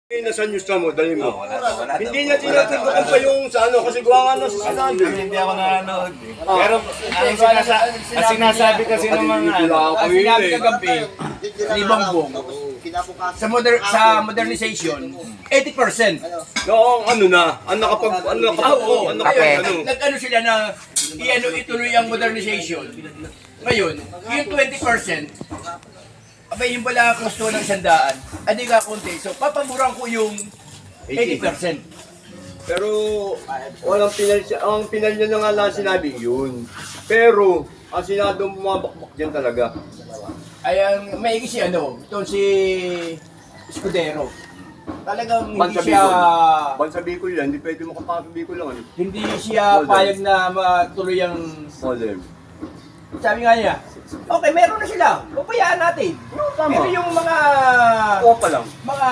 Nasa news na mo, dali mo. Wala Hindi niya tinatundukan pa yung sa ano, kasi gawa nga na sa sinabi. Hindi ako nanonood. Pero ang sinasabi kasi ng mga Ang sinabi kagabi ni Bongbong sa modernization, 80%. No, ano na, ang nakapag, Nag-ano sila na ituloy ang modernization. Ngayon, yung 20%, abay yung pala gusto ng 100, adi ka konti. So, papamurang ko yung 80%. pero walang pinal siya, ang pinal niya na nga lang sinabi yun. Pero, ang sinadong bumabakbak dyan talaga. Ay, ang maigi si itong si Escudero. Talagang hindi Bansa siya, Bicol. Bansa Bicol yan, hindi pwede makapasok Bicol lang. hindi siya payag na matuloy ang, Modem. sabi nga niya, okay, meron na sila, papayaan natin. Tama. Pero yung mga Oo pa lang. mga